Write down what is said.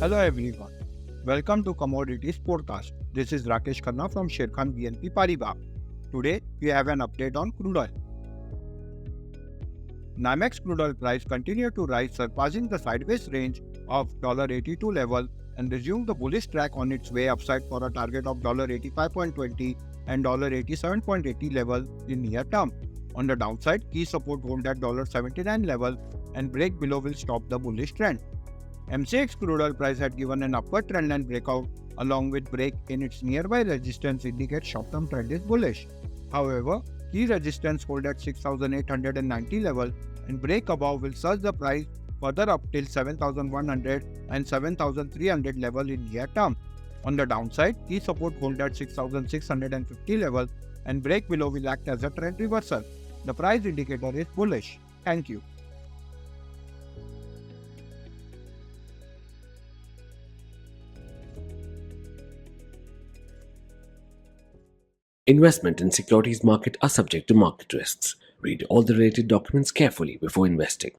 Hello everyone, welcome to Commodities Podcast. This is 𝗀𝗫𝗀𝗃 from Sharekhan BNP Paribas. Today we have an update on crude oil. NYMEX crude oil price continued to rise, surpassing the sideways range of $82 level and resumed the bullish track on its way upside for a target of $85.20 and $87.80 level in near term. On the downside, key support hold at $79 level and break below will stop the bullish trend. MCX crude oil price had given an upward trendline breakout along with break in its nearby resistance indicates short-term trend is bullish. However, key resistance hold at 6,890 level and break above will surge the price further up till 7,100 and 7,300 level in near term. On the downside, key support hold at 6,650 level and break below will act as a trend reversal. The price indicator is bullish. Thank you. Investment in securities market are subject to market risks. Read all the related documents carefully before investing.